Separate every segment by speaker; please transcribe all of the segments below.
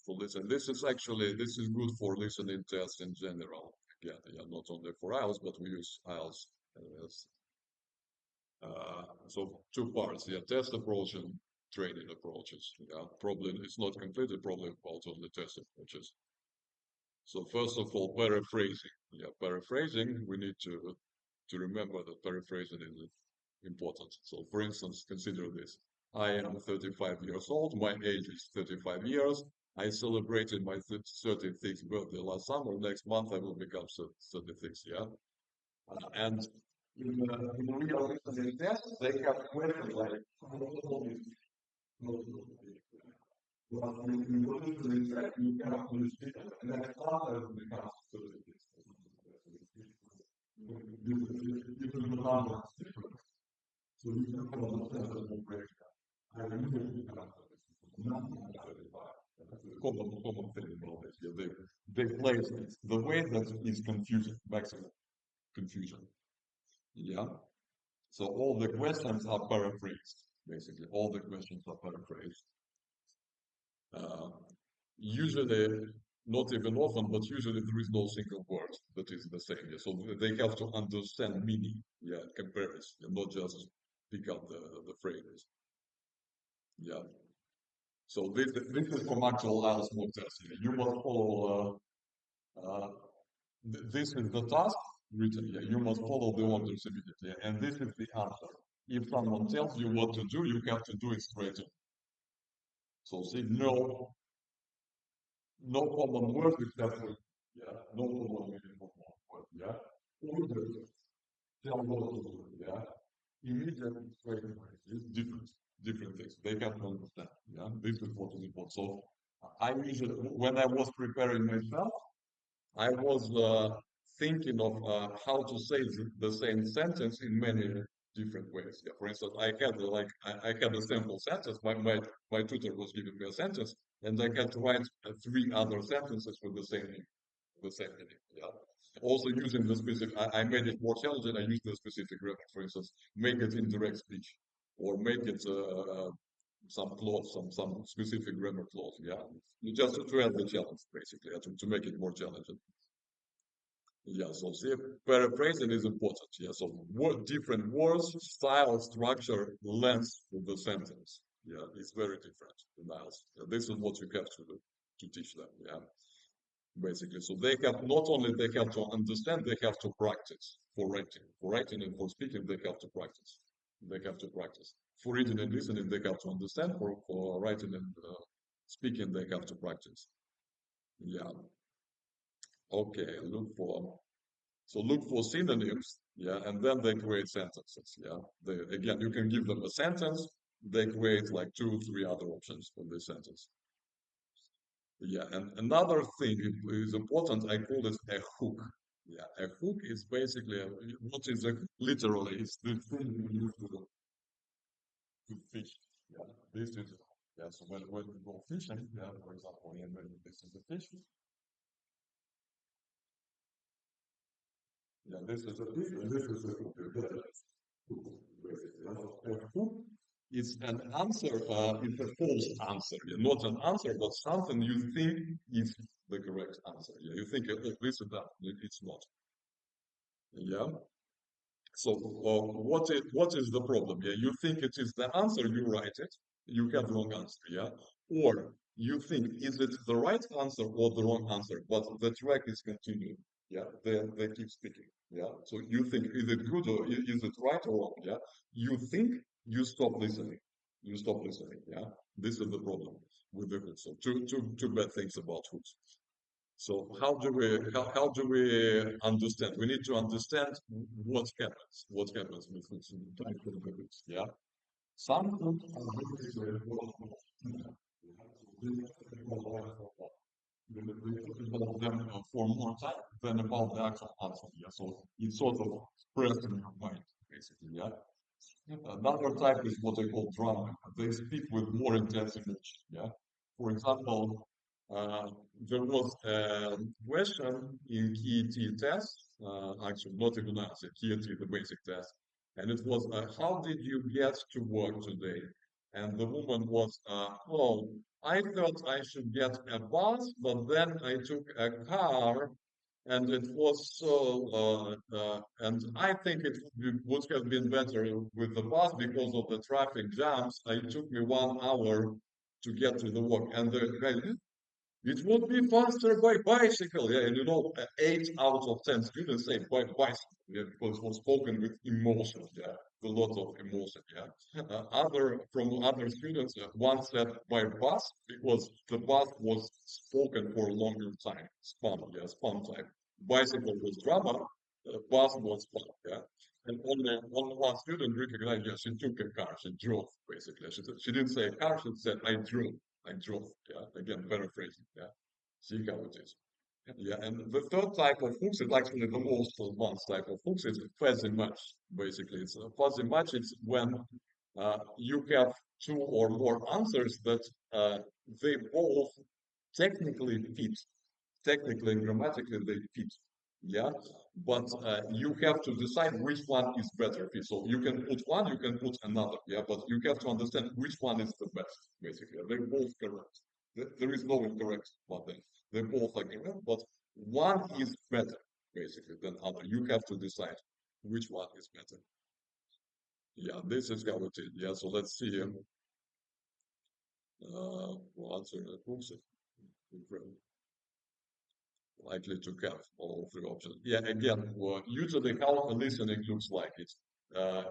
Speaker 1: for listen. This is good for listening tests in general. Again, yeah, not only for IELTS, but we use IELTS as so two parts. Yeah, test approach and training approaches. Yeah, probably it's not completely probably about only test approaches. So first of all, paraphrasing. Yeah, paraphrasing. We need to remember that paraphrasing is important. So, for instance, consider this. I am 35 years old. My age is 35 years. I celebrated my 36th birthday last summer. Next month, I will become 36. Yeah. And in real listening tests, they have questions like, well, you literally check, you cannot understand, and that's not as becomes different numbers different. So you can understand the whole breakdown. I really cannot nothing clarified. That's a common thing about this. Yeah, they place it the way that is confusing, maximum confusion. Yeah. So all the questions are paraphrased, basically. All the questions are paraphrased. Uh, Usually, not even often, but usually there is no single word that is the same. Yeah? So they have to understand meaning, yeah, comparison, yeah, not just pick up the phrases. Yeah. So this is from actual IELTS mock test. Yeah. You must follow. This is the task written. Yeah. You must follow the orders immediately, and this is the answer. If someone tells you what to do, you have to do it straight away. So see, no common words except for yeah, no common meaning for one word, yeah. Order, tell what to do, yeah. Immediate straight away, it's different things. They have to understand, yeah. This is what is important. So I usually, when I was preparing myself, I was thinking of how to say the same sentence in many different ways. Yeah, for instance, I had a simple sentence. My tutor was giving me a sentence, and I had to write three other sentences with the same meaning. Yeah. Also using the specific, I made it more challenging. I used the specific grammar. For instance, make it indirect speech, or make it some clause, some specific grammar clause. Yeah, just to add the challenge, basically, to make it more challenging. Yeah, so see, paraphrasing is important. Yeah, so what different words, style, structure, length of the sentence. Yeah, it's very different in IELTS. Yeah, this is what you have to teach them. Yeah, basically. So they have not only they have to understand, they have to practice for writing. For writing and for speaking, they have to practice. They have to practice. For reading and listening, they have to understand. For writing and speaking, they have to practice. Yeah. Okay. Look for synonyms, yeah, and then they create sentences, yeah. Again, you can give them a sentence, they create like two, three other options for this sentence. Yeah, and another thing is important, I call it a hook. Yeah, a hook is basically what is a literally it's the thing you use to fish. Yeah, this is yeah. So when you go fishing, yeah, for example, and when this is a fish, yeah, this is a fish, and this is a hook. A hook is an answer, it's a false answer. Yeah, not an answer, but something you think is the correct answer. Yeah, you think this is that, it's not. Yeah. So what is the problem? Yeah, you think it is the answer, you write it, you have wrong answer. Yeah, or you think is it the right answer or the wrong answer, but the track is continuing. Yeah, they keep speaking. Yeah, so you think is it good or is it right or wrong? Yeah, you think you stop listening. You stop listening. Yeah, this is the problem with the hooks. So two bad things about hooks. So how do we understand? We need to understand what happens with foods in type of foods. Yeah. Some foods are very about them for more time than about the actual answer. Yeah. So it's sort of expressed in your mind, basically. Yeah. Another type is what I call drama. They speak with more intensity. Yeah. For example, uh, there was a question in KET test, actually not even answer, KET, the basic test, and it was, how did you get to work today? And the woman was, oh, I thought I should get a bus, but then I took a car, and it was so. And I think would have been better with the bus because of the traffic jams. It took me 1 hour to get to the work, and the guy, it would be faster by bicycle. Yeah, and you know, 8 out of 10 students say by bicycle, yeah, because it was spoken with emotion, yeah, a lot of emotion, yeah. Other from other students, one said by bus because the bus was spoken for a longer time, span, yeah, span time. Bicycle was drama, bus was fun, yeah. And only one student recognized, yeah, she took a car, she drove, basically. She didn't say car, she said, I drove. I drove, yeah. Again, paraphrasing, yeah. See how it is. Yeah, and the third type of hooks is actually the most advanced type of hooks. It's fuzzy match, basically. It's a fuzzy match. It's when you have two or more answers that they both technically fit. Technically and grammatically, they fit. Yeah, but you have to decide which one is better fit. So you can put one, you can put another. Yeah, but you have to understand which one is the best. Basically, they're both correct. There is no incorrect one thing. They both are correct, but one is better basically than other. You have to decide which one is better. Yeah, this is how it is. Yeah, so let's see. We'll answer the question. Likely to have all three options. Yeah, again, usually how listening looks like it.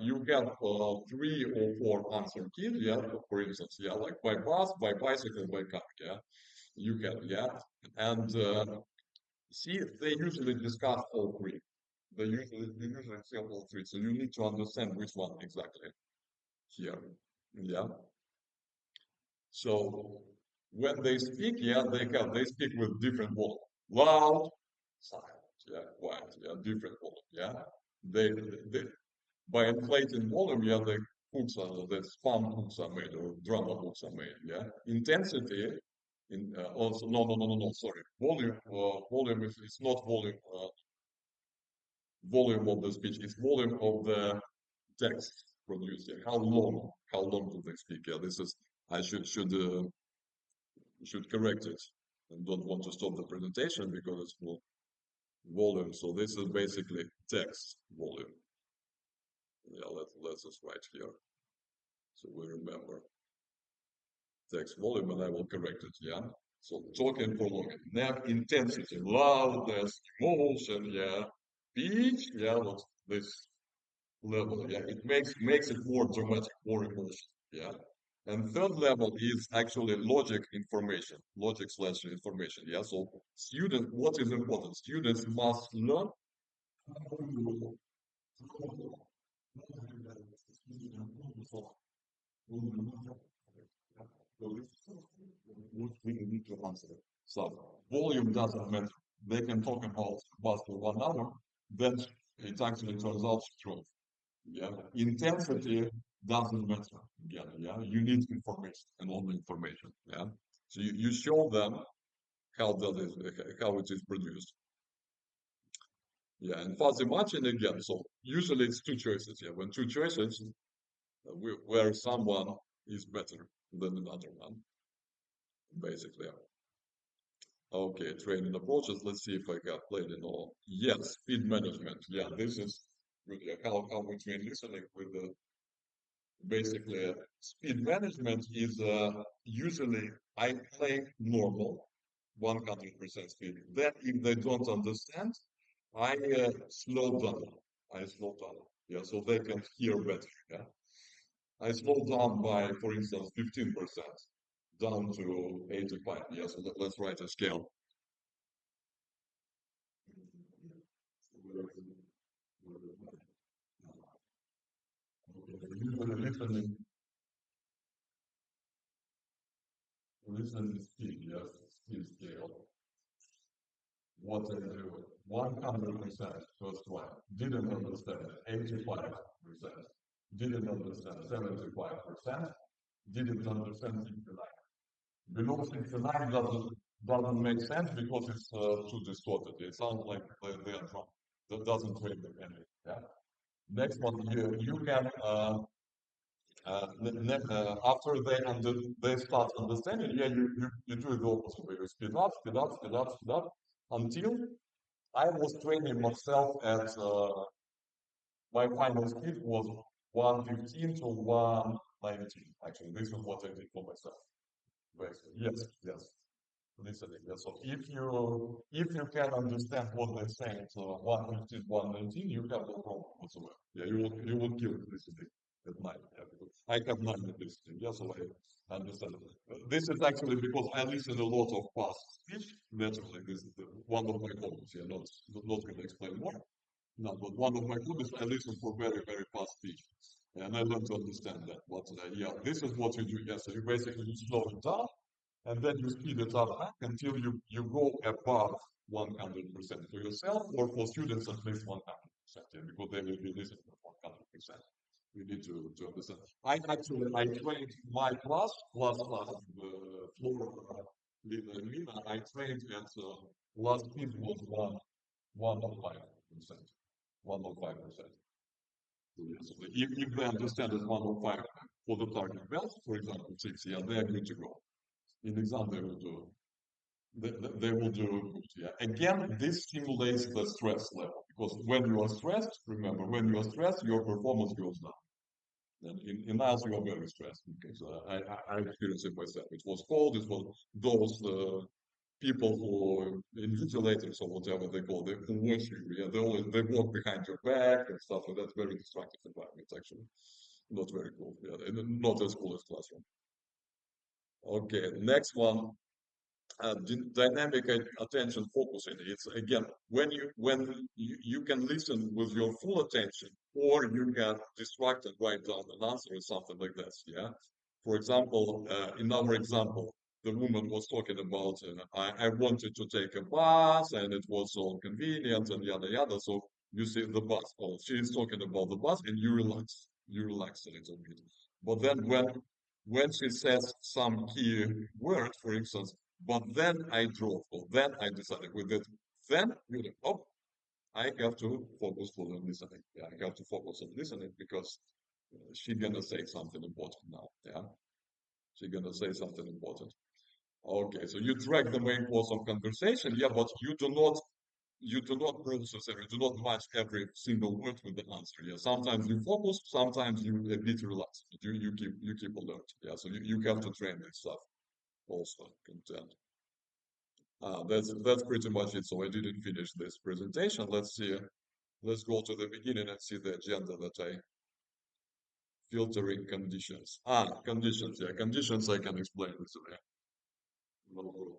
Speaker 1: You have three or four answer keys, yeah, for instance, yeah, like by bus, by bicycle, by car, yeah, you can, yeah, and see, they usually discuss all three. They usually say all three, so you need to understand which one exactly here, yeah. So when they speak, yeah, they speak with different volume, loud, silent, yeah, quiet, yeah, different volume, yeah. They by inflating volume, yeah, the spam hooks are made or drama hooks are made, yeah. Intensity, also no, sorry, volume is not volume of the speech, it's volume of the text produced. Yeah. How long do they speak? Yeah, this is I should correct it and don't want to stop the presentation because it's for volume. So this is basically text volume. Yeah, let's just write here so we remember text volume and I will correct it. Yeah. So talking prolonging, neck intensity, loudness, emotion, yeah, pitch, yeah, what's this level? Yeah, it makes it more dramatic, more emotional. Yeah. And third level is actually logic slash information. Yeah. So student, what is important? Students must learn we need to answer. So volume doesn't matter. They can talk about bus for 1 hour, then it actually turns out true. Yeah. Intensity doesn't matter. Yeah. You need information and only information. Yeah. So you show them how it is produced. Yeah, and fuzzy matching again. So usually it's two choices. Yeah, when two choices where someone is better than another one, basically. Okay, training approaches. Let's see if I got played in all. Yes, speed management. Yeah, this is really how we train listening with the basically speed management is usually I play normal 100% speed. Then if they don't understand, I slow down. I slow down. Yeah, so they can hear better. Yeah, I slow down by, for instance, 15% down to 85. Yeah, so let's write a scale. Usually listening speed, yes, speed scale. What they do? 100% first one. Didn't understand 85%. Didn't understand 75%. Didn't understand 69. Below 69 doesn't make sense because it's too distorted. It sounds like they are drunk. That doesn't make them any. Yeah. Next one, you can After they start understanding, yeah, you do the opposite way. You speed up, speed up, speed up, speed up, until I was training myself at my final speed was 115 to 119. Actually, this is what I did for myself. Basically, yes, yes. Listening. Yeah. So if you can understand what they're saying, so 115, 119, you have no problem whatsoever. Yeah, you will kill listening at night. Yeah, because I have none of listening. Yeah, so I understand. This is actually because I listen a lot of past speech. Naturally, this is one of my hobbies. Yeah, not going to explain more. No, but one of my hobbies, I listen for very, very fast speech. And I learn to understand that. But yeah, this is what you do. Yeah, so you basically you slow it down and then you speed it up back until you go above 100% for yourself or for students at least 100%, yeah, because they will be listening at 100%. You need to understand. I trained my class leader Mina. I trained at last speed was 105%. 105%. So yes, so if they understand that 105 for the target belt, for example, 6, yeah, they are good to go. In exam, they will do good. Yeah. Again, this stimulates the stress level because when you are stressed, remember, when you are stressed, your performance goes down. And in IELTS, you are very stressed. Okay, so I experienced it myself. It was cold. It was those people who invigilators or whatever they call them who watch you. Yeah, they walk behind your back and stuff. And that's very destructive environment. Actually, not very cool. Yeah, and not as cool as classroom. Okay, next one, dynamic attention focusing. It's again when you can listen with your full attention, or you can distract and write down an answer or something like this. Yeah. For example, in our example, the woman was talking about I wanted to take a bus and it was so convenient and yada yada. So you see the bus. Oh, she is talking about the bus, and you relax a little bit. But then when she says some key word, for instance, but then I drove, or then I decided with it, then you know, oh, I have to focus on listening. Yeah, I have to focus on listening because she's gonna say something important now. Yeah, she's gonna say something important. Okay, so you track the main course of conversation, yeah, but you do not process or you do not match every single word with the answer. Yeah, sometimes you focus, sometimes you a bit relax. But you keep alert. Yeah, so you have to train this stuff also. Content. That's pretty much it. So I didn't finish this presentation. Let's see. Let's go to the beginning and see the agenda that I filtering conditions. Conditions. Yeah, conditions I can explain this way. No problem.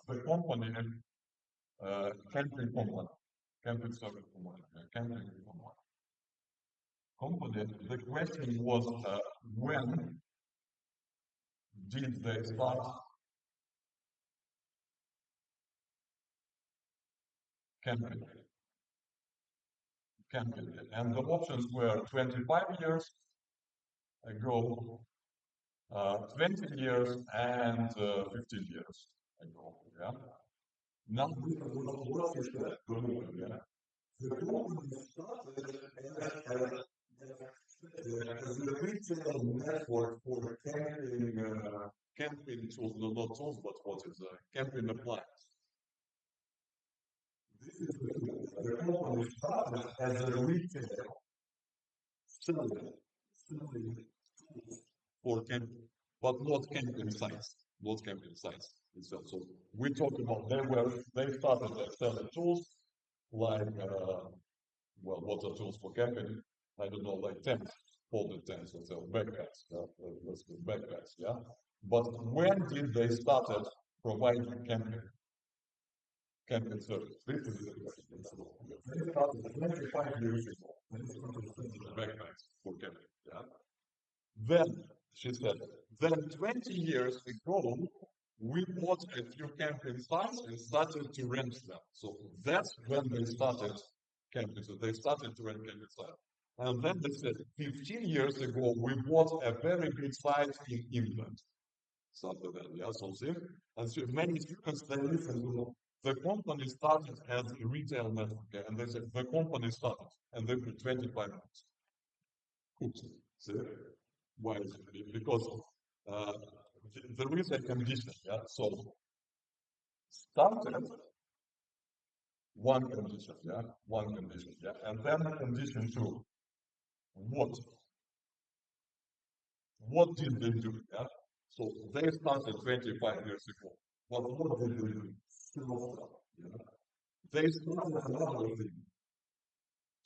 Speaker 1: The company, camping company, camping service company, camping company. The question was, when did they start camping? Camping, and the options were 25 years ago, 20 years, and 15 years ago. Yeah. Now, what is that? Yeah. The company started as a retail network for camping tools, no, not tools, but what is camping appliance. This is the company started as a retail selling for camping, but not camping sites, not camping sites itself. So we talked about they started selling tools like water tools for camping. I don't know, like tents, folded tents, and so backpacks. Let's go backpacks, yeah. But when did they started providing camping service? This is the question. They started 25 years ago. They started selling backpacks for camping, yeah. Then, she said, then 20 years ago, we bought a few camping sites and started to rent them. So that's when they started camping. So they started to rent camping sites. And then they said, 15 years ago, we bought a very big site in England. Something like that, yeah, something. And so many students, they listen to the company started as a retail network, yeah, and they said, the company started, and they put 25 minutes. Oops. See? Why is it? Because uh, there is a condition, yeah, so started one condition, yeah, one condition, yeah, and then condition two, what? What did they do? Yeah? So they started 25 years ago. But what did they do? Slow stuff. Yeah? They started another thing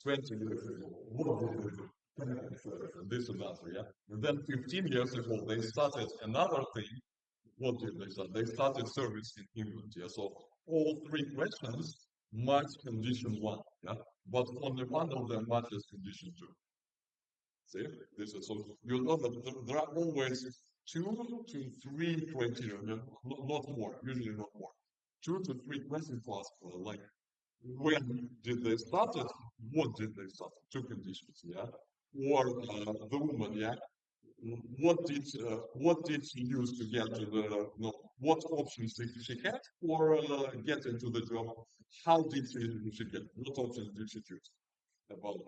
Speaker 1: 20 years ago. What did they do? This and that, yeah. And then 15 years ago, they started another thing. What did they start? They started service in England, yeah. So all three questions match condition one, yeah. But only one of them matches condition two. See, this is so you know that there are always 2 to 3 criteria, not more, usually not more. 2 to 3 questions to ask for, like when did they start it? What did they start? Two conditions, yeah. Or the woman, yeah. What did she use to get to the no? What options did she had for get into the job? How did she get? What options did she choose? About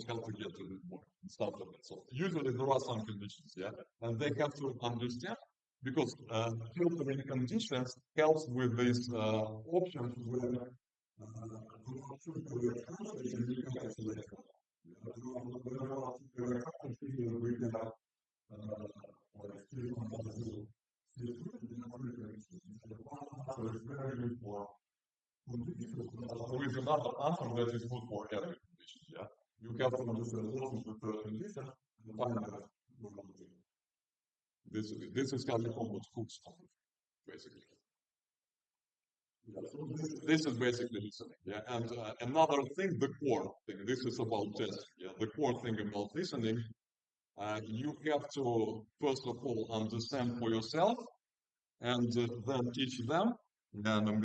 Speaker 1: how to get to the point and stuff like that. So usually there are some conditions, yeah, and they have to understand because filtering conditions helps with these options where there is another answer that is good for every condition, yeah. You have to understand what is the third condition and find out what you want to do. This is how you combat hooks, basically. Yeah, so this is basically listening, yeah. And another thing, the core thing, this is about testing, yeah. The core thing about listening, you have to, first of all, understand for yourself and then teach them. And I'm